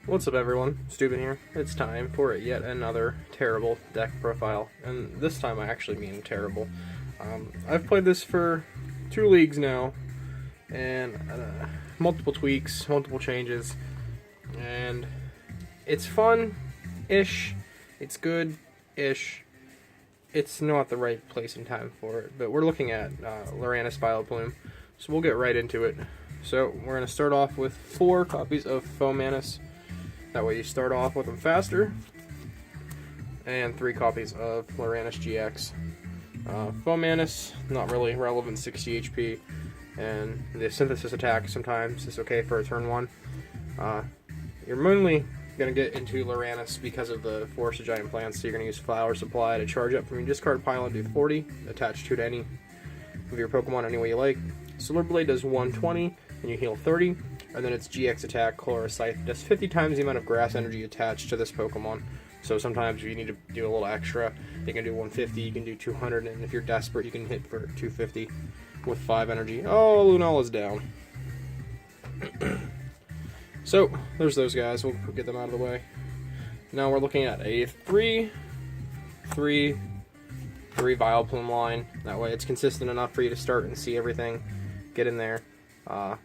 What's up everyone, Steuben here. It's time for yet another terrible deck profile, and this time I actually mean terrible. I've played this for 2 leagues now, and multiple tweaks, multiple changes, and it's fun-ish, it's good-ish, it's not the right place and time for it, but we're looking at Lurantis Vileplume, so we'll get right into it. So we're going to start off with 4 copies of Fomantis. That way you start off with them faster. And 3 copies of Lurantis GX. Fomantis, not really relevant, 60 HP. And the synthesis attack sometimes is okay for a turn 1. You're mainly going to get into Lurantis because of the Force of Giant Plants, so you're going to use Flower Supply to charge up from your discard pile and do 40, attach 2 to any of your Pokemon any way you like. Solar Blade does 120, and you heal 30. And then its GX attack, Chloris Scythe, does 50 times the amount of grass energy attached to this Pokemon. So sometimes you need to do a little extra. You can do 150, you can do 200, and if you're desperate, you can hit for 250 with 5 energy. Oh, Lunala's down. So, there's those guys. We'll get them out of the way. Now we're looking at a 3 Vileplume line. That way it's consistent enough for you to start and see everything. Get in there.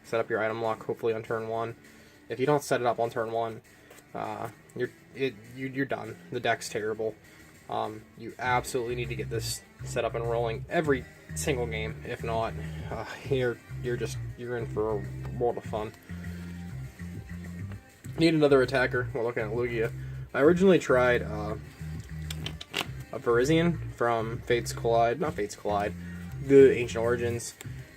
Set up your item lock hopefully on turn 1. If you don't set it up on turn 1, you're done. The deck's terrible. You absolutely need to get this set up and rolling every single game. If not, you're in for a world of fun. Need another attacker. We're looking at Lugia. I originally tried a Parisian from the Ancient Origins.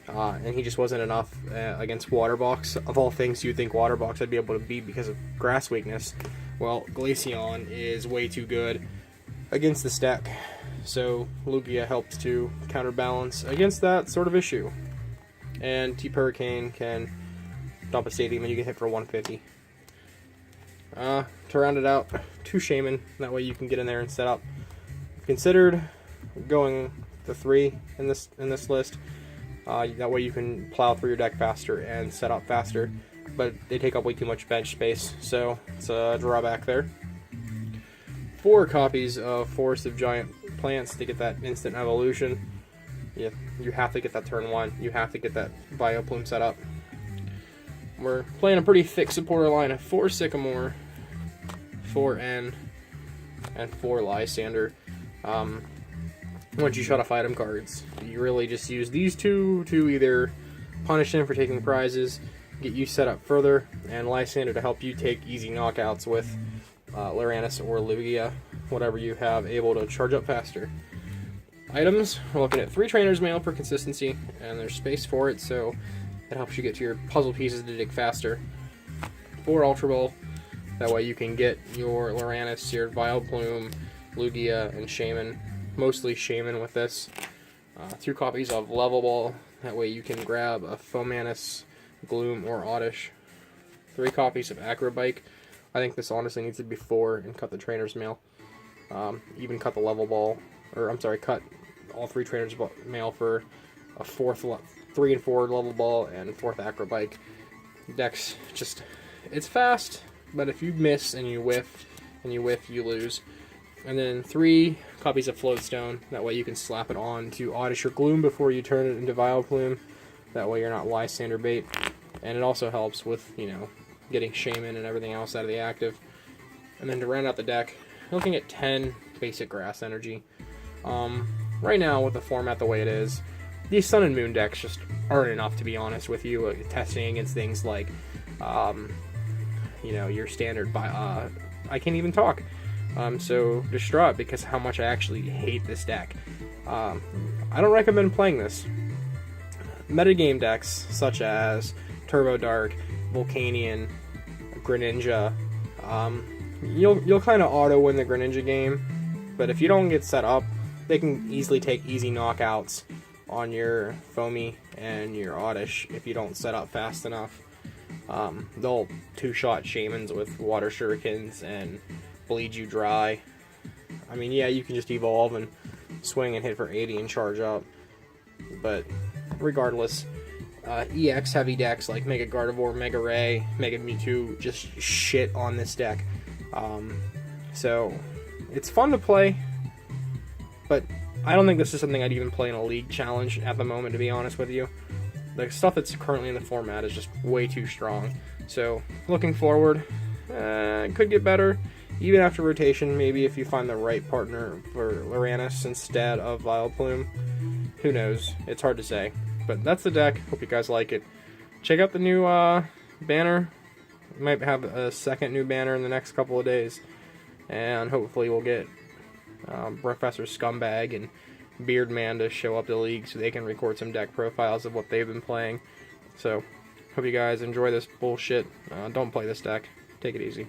And he just wasn't enough against Waterbox. Of all things you'd think Waterbox I'd be able to beat because of grass weakness. Well, Glaceon is way too good against this deck. So Lugia helps to counterbalance against that sort of issue. And T-Hurricane can dump a Stadium and you get hit for 150. To round it out, 2 Shaman. That way you can get in there and set up. Considered going to 3 in this list. That way you can plow through your deck faster and set up faster, but they take up way too much bench space, so it's a drawback there. 4 copies of Force of Giant Plants to get that instant evolution. You have to get that turn 1. You have to get that Vileplume set up. We're playing a pretty thick supporter line of 4 Sycamore, 4 N, and 4 Lysander. Once you shut off item cards, you really just use these 2 to either punish them for taking prizes, get you set up further, and Lysander to help you take easy knockouts with Lurantis or Lugia, whatever you have able to charge up faster. Items, we're looking at 3 Trainer's Mail for consistency, and there's space for it, so it helps you get to your puzzle pieces to dig faster. 4 Ultra Ball, that way you can get your Lurantis, your Vileplume, Lugia, and Shaman. Mostly Shaman with this. 2 copies of Level Ball. That way you can grab a Fomantis, Gloom, or Oddish. 3 copies of Acrobike. I think this honestly needs to be 4 and cut the Trainer's Mail. Even cut the Level Ball. Or, I'm sorry, cut all 3 Trainer's Mail for a 3 and 4 Level Ball and 4th Acrobike. Deck's just, it's fast, but if you miss and you whiff, you lose. And then 3 copies of Floatstone. That way you can slap it on to Oddish or Gloom before you turn it into Vileplume. That way you're not Lysander bait. And it also helps with, getting Shaman and everything else out of the active. And then to round out the deck, looking at 10 basic grass energy. Right now, with the format the way it is, these Sun and Moon decks just aren't enough, to be honest with you. Testing against things like, your standard, I can't even talk. I'm so distraught because how much I actually hate this deck. I don't recommend playing this. Metagame decks such as Turbo Dark, Volcanion, Greninja, you'll kind of auto win the Greninja game, but if you don't get set up, they can easily take easy knockouts on your Foamy and your Oddish if you don't set up fast enough. They'll 2-shot Shamans with Water Shurikens and bleed you dry. I mean, yeah, you can just evolve and swing and hit for 80 and charge up, but regardless, EX heavy decks like Mega Gardevoir, Mega Ray, Mega Mewtwo just shit on this deck. So it's fun to play, but I don't think this is something I'd even play in a league challenge at the moment, to be honest with you. The stuff that's currently in the format is just way too strong. So looking forward, it could get better. Even after rotation, maybe if you find the right partner for Lurantis instead of Vileplume. Who knows? It's hard to say. But that's the deck. Hope you guys like it. Check out the new banner. We might have a second new banner in the next couple of days. And hopefully we'll get Professor Scumbag and Beardman to show up to the league so they can record some deck profiles of what they've been playing. So, hope you guys enjoy this bullshit. Don't play this deck. Take it easy.